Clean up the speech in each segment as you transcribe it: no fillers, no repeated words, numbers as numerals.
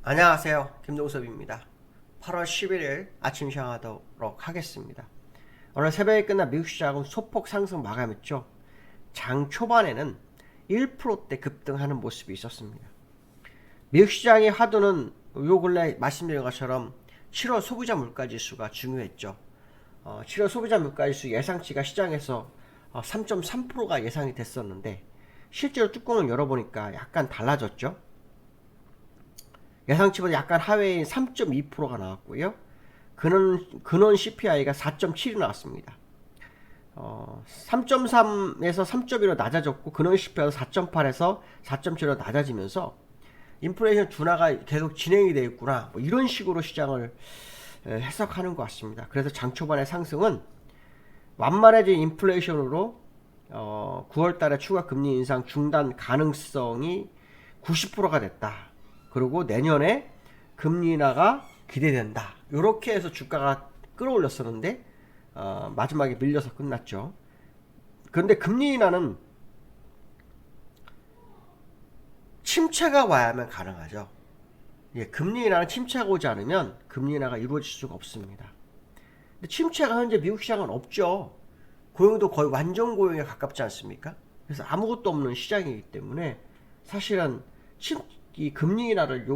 안녕하세요. 김동섭입니다. 8월 11일 아침 시작하도록 하겠습니다. 오늘 새벽에 끝난 미국 시장은 소폭 상승 마감했죠. 장 초반에는 1%대 급등하는 모습이 있었습니다. 미국 시장의 화두는 요 근래 말씀드린 것처럼 7월 소비자 물가지수가 중요했죠. 7월 소비자 물가지수 예상치가 시장에서 3.3%가 예상이 됐었는데 실제로 뚜껑을 열어보니까 약간 달라졌죠. 예상치보다 약간 하회인 3.2%가 나왔고요. 근원 CPI가 4.7이 나왔습니다. 3.3에서 3.2로 낮아졌고 근원 CPI가 4.8에서 4.7로 낮아지면서 인플레이션 둔화가 계속 진행이 되어 있구나, 뭐 이런 식으로 시장을 해석하는 것 같습니다. 그래서 장 초반의 상승은 완만해진 인플레이션으로 9월달에 추가 금리 인상 중단 가능성이 90%가 됐다. 그리고 내년에 금리 인하가 기대된다. 이렇게 해서 주가가 끌어올렸었는데 마지막에 밀려서 끝났죠. 그런데 금리 인하는 침체가 와야만 가능하죠. 금리 인하는 침체가 오지 않으면 금리 인하가 이루어질 수가 없습니다. 근데 침체가 현재 미국 시장은 없죠. 고용도 거의 완전 고용에 가깝지 않습니까? 그래서 아무것도 없는 시장이기 때문에 사실은 이 금리 인하를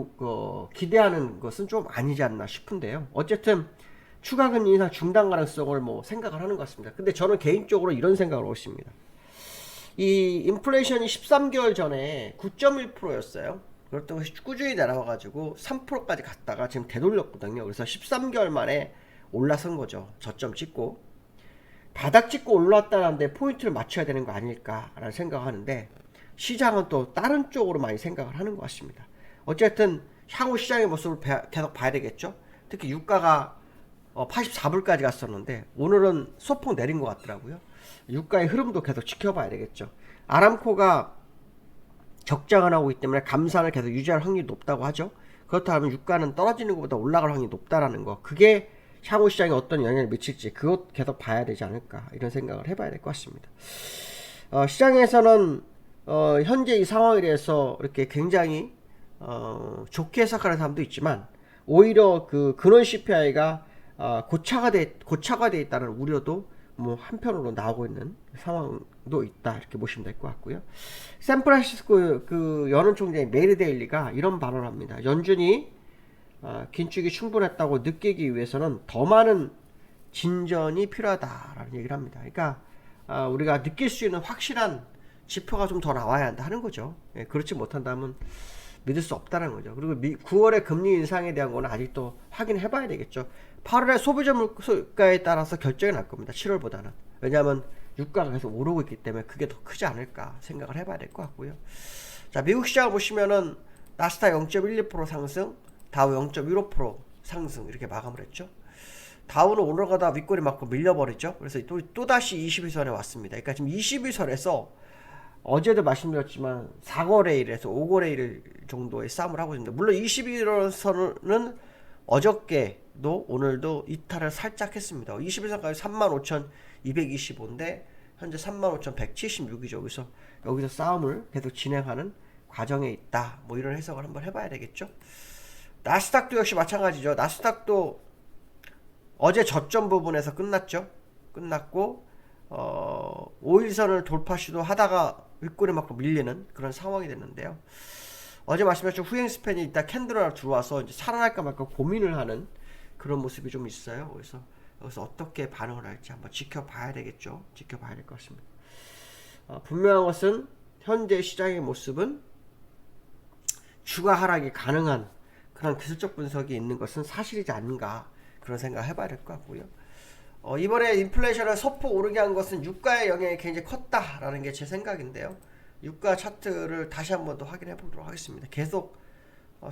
기대하는 것은 좀 아니지 않나 싶은데요. 어쨌든 추가 금리 인하 중단 가능성을 생각을 하는 것 같습니다. 근데 저는 개인적으로 이런 생각을 하고 있습니다. 이 인플레이션이 13개월 전에 9.1%였어요. 그랬던 것이 꾸준히 내려와가지고 3%까지 갔다가 지금 되돌렸거든요. 그래서 13개월 만에 올라선 거죠. 저점 찍고. 바닥 찍고 올라왔다는데 포인트를 맞춰야 되는 거 아닐까라는 생각을 하는데 시장은 또 다른 쪽으로 많이 생각을 하는 것 같습니다. 어쨌든 향후 시장의 모습을 계속 봐야 되겠죠. 특히 유가가 84불까지 갔었는데 오늘은 소폭 내린 것 같더라고요. 유가의 흐름도 계속 지켜봐야 되겠죠. 아람코가 적장을 하고 있기 때문에 감산을 계속 유지할 확률이 높다고 하죠. 그렇다면 유가는 떨어지는 것보다 올라갈 확률이 높다라는 거, 그게 향후 시장에 어떤 영향을 미칠지 그것 계속 봐야 되지 않을까, 이런 생각을 해봐야 될 것 같습니다. 시장에서는 현재 이 상황에 대해서 이렇게 굉장히 좋게 해석하는 사람도 있지만 오히려 그 근원 CPI가 고착화돼 있다는 우려도 한편으로 나오고 있는 상황도 있다, 이렇게 보시면 될 것 같고요. 샌프란시스코 그 연은 총장인 메리 데일리가 이런 발언을 합니다. 연준이 긴축이 충분했다고 느끼기 위해서는 더 많은 진전이 필요하다라는 얘기를 합니다. 그러니까 우리가 느낄 수 있는 확실한 지표가 좀 더 나와야 한다 하는 거죠. 그렇지 못한다면 믿을 수 없다는 거죠. 그리고 9월의 금리 인상에 대한 거는 아직도 확인해 봐야 되겠죠. 8월에 소비자 물가에 따라서 결정이 날 겁니다. 7월보다는. 왜냐하면 유가가 계속 오르고 있기 때문에 그게 더 크지 않을까 생각을 해봐야 될 것 같고요. 자, 미국 시장을 보시면은 나스닥 0.12% 상승, 다우 0.15% 상승, 이렇게 마감을 했죠. 다우는 올라가다 윗골이 맞고 밀려버리죠. 그래서 또다시 21선에 왔습니다. 그러니까 지금 21선에서 어제도 말씀드렸지만 4거래일에서 5거래일 정도의 싸움을 하고 있습니다. 물론 21선은 어저께도 오늘도 이탈을 살짝 했습니다. 21선까지 35,225인데 현재 35,176이죠. 그래서 여기서 싸움을 계속 진행하는 과정에 있다, 이런 해석을 한번 해봐야 되겠죠. 나스닥도 역시 마찬가지죠. 나스닥도 어제 저점 부분에서 끝났고 5일선을 돌파 시도하다가 윗골에 맞고 밀리는 그런 상황이 됐는데요. 어제 말씀하신 후행 스팬이 일단 캔들로 들어와서 이제 살아날까 말까 고민을 하는 그런 모습이 좀 있어요. 그래서 여기서 어떻게 반응을 할지 한번 지켜봐야 되겠죠. 지켜봐야 될 것 같습니다. 분명한 것은 현재 시장의 모습은 추가 하락이 가능한 그런 기술적 분석이 있는 것은 사실이지 않은가, 그런 생각을 해봐야 될 것 같고요. 이번에 인플레이션을 소폭 오르게 한 것은 유가의 영향이 굉장히 컸다라는 게 제 생각인데요. 유가 차트를 다시 한번 더 확인해 보도록 하겠습니다. 계속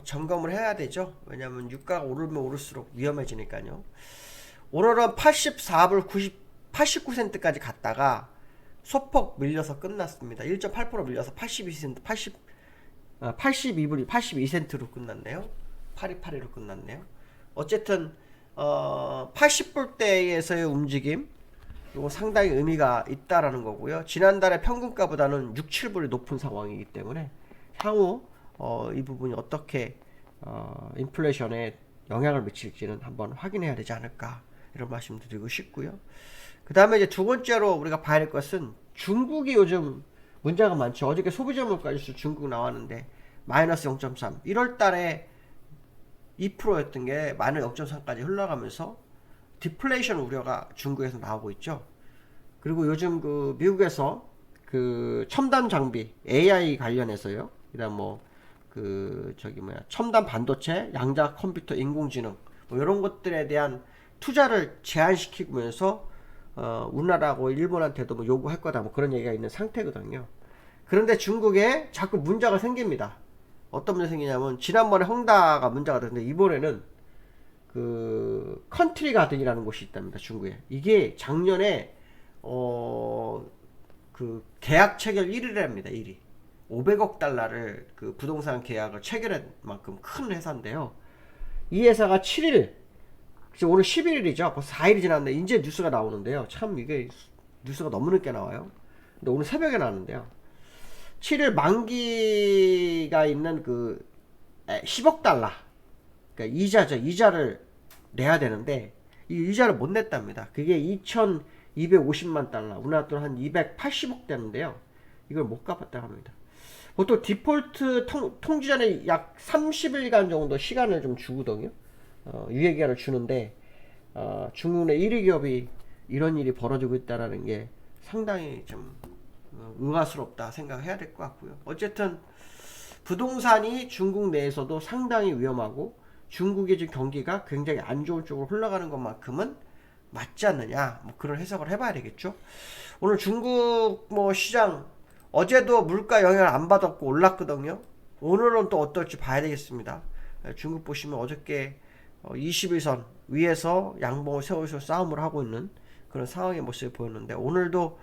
점검을 해야 되죠. 왜냐하면 유가가 오르면 오를수록 위험해지니까요. 오늘은 84불 89센트까지 갔다가 소폭 밀려서 끝났습니다. 1.8% 밀려서 82센트, 82불이 82센트로 끝났네요. 8282로 끝났네요. 어쨌든 80불대에서의 움직임, 이거 상당히 의미가 있다라는 거고요. 지난달에 평균가보다는 6, 7불이 높은 상황이기 때문에 향후 이 부분이 어떻게 인플레이션에 영향을 미칠지는 한번 확인해야 되지 않을까 이런 말씀 드리고 싶고요. 그 다음에 이제 두 번째로 우리가 봐야 될 것은 중국이 요즘 문제가 많죠. 어저께 소비자 물가지수 중국 나왔는데 마이너스 0.3, 1월 달에 2%였던 게 마이너스 0.3까지 흘러가면서 디플레이션 우려가 중국에서 나오고 있죠. 그리고 요즘 그 미국에서 그 첨단 장비 AI 관련해서요. 그다음 첨단 반도체, 양자 컴퓨터, 인공지능 뭐 이런 것들에 대한 투자를 제한시키면서 우리나라하고 일본한테도 뭐 요구할 거다 뭐 그런 얘기가 있는 상태거든요. 그런데 중국에 자꾸 문제가 생깁니다. 어떤 문제 생기냐면 지난번에 헝다가 문제가 됐는데 이번에는 그 컨트리 가든이라는 곳이 있답니다. 중국에. 이게 작년에 그 계약 체결 1위랍니다. 1위. 500억 달러를 그 부동산 계약을 체결한 만큼 큰 회사인데요. 이 회사가 7일, 오늘 11일이죠. 벌써 4일이 지났는데 이제 뉴스가 나오는데요. 참 이게 뉴스가 너무 늦게 나와요. 근데 오늘 새벽에 나왔는데요. 7일 만기가 있는 그 10억 달러, 그러니까 이자죠. 이자를 내야 되는데 이 이자를 못 냈답니다. 그게 2,250만 달러, 우리나라 돈 한 280억 되는데요. 이걸 못 갚았다고 합니다. 보통 디폴트 통지 전에 약 30일간 정도 시간을 좀 주거든요. 유예기간을 주는데 중국 내 1위 기업이 이런 일이 벌어지고 있다는 게 상당히 좀 의아스럽다 생각해야 될 것 같고요. 어쨌든 부동산이 중국 내에서도 상당히 위험하고 중국의 지금 경기가 굉장히 안 좋은 쪽으로 흘러가는 것만큼은 맞지 않느냐, 뭐 그런 해석을 해봐야 되겠죠. 오늘 중국 뭐 시장 어제도 물가 영향을 안 받았고 올랐거든요. 오늘은 또 어떨지 봐야 되겠습니다. 중국 보시면 어저께 21선 위에서 양봉을 세워서 싸움을 하고 있는 그런 상황의 모습을 보였는데 오늘도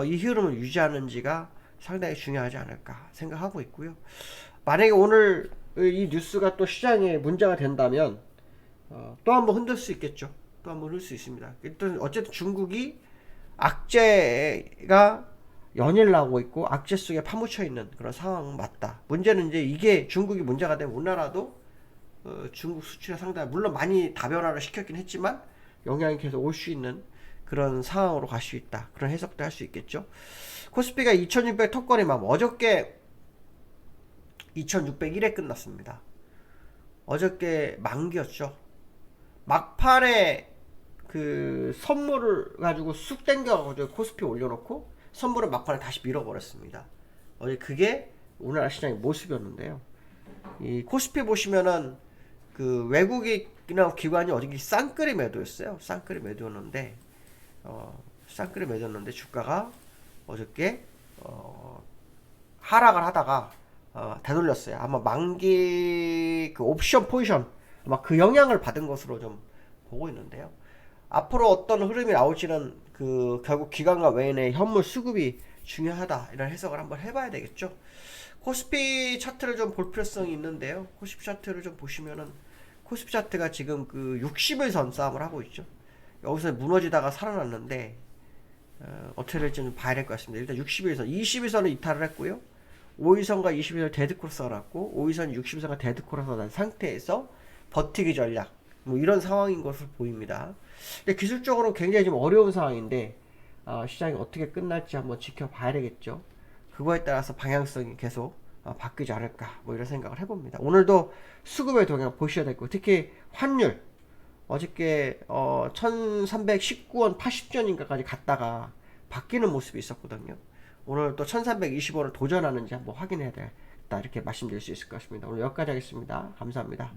이 흐름을 유지하는지가 상당히 중요하지 않을까 생각하고 있고요. 만약에 오늘 이 뉴스가 또 시장에 문제가 된다면 또 한번 흔들 수 있겠죠. 또 한번 흔들 수 있습니다. 일단 어쨌든 중국이 악재가 연일 나오고 있고 악재 속에 파묻혀 있는 그런 상황은 맞다. 문제는 이제 이게 중국이 문제가 되면 우리나라도 중국 수출에 상당히 물론 많이 다변화를 시켰긴 했지만 영향이 계속 올 수 있는 그런 상황으로 갈 수 있다. 그런 해석도 할 수 있겠죠. 코스피가 2600 턱걸이만 어저께 2601에 끝났습니다. 어저께 만기였죠. 막판에 그 선물을 가지고 쑥 땡겨가지고 코스피 올려놓고 선물을 막판에 다시 밀어버렸습니다. 어제 그게 우리나라 시장의 모습이었는데요. 이 코스피 보시면은 그 외국이나 기관이 어저께 쌍끌이 매도였어요. 쌍끌이 매도였는데 쌍끌이 매도였는데 주가가 어저께 하락을 하다가 되돌렸어요. 아마 만기 그 옵션 포지션 아마 그 영향을 받은 것으로 좀 보고 있는데요. 앞으로 어떤 흐름이 나올지는 그 결국 기관과 외인의 현물 수급이 중요하다 이런 해석을 한번 해봐야 되겠죠. 코스피 차트를 좀 볼 필요성이 있는데요. 코스피 차트를 좀 보시면은 코스피 차트가 지금 그 60일선 싸움을 하고 있죠. 여기서 무너지다가 살아났는데 어떻게 될지 좀 봐야 될 것 같습니다. 일단 60일선, 20일선은 이탈을 했고요. 5일선과 20일선 데드크로스가 났고 5일선, 60일선과 데드크로스가 난 상태에서 버티기 전략 뭐 이런 상황인 것으로 보입니다. 근데 기술적으로 굉장히 좀 어려운 상황인데 시장이 어떻게 끝날지 한번 지켜봐야 되겠죠. 그거에 따라서 방향성이 계속 바뀌지 않을까 뭐 이런 생각을 해봅니다. 오늘도 수급의 동향 보셔야 되고 특히 환율 어저께 1319원 80전인가까지 갔다가 바뀌는 모습이 있었거든요. 오늘 또 1320원을 도전하는지 한번 확인해야 되겠다 이렇게 말씀드릴 수 있을 것 같습니다. 오늘 여기까지 하겠습니다. 감사합니다.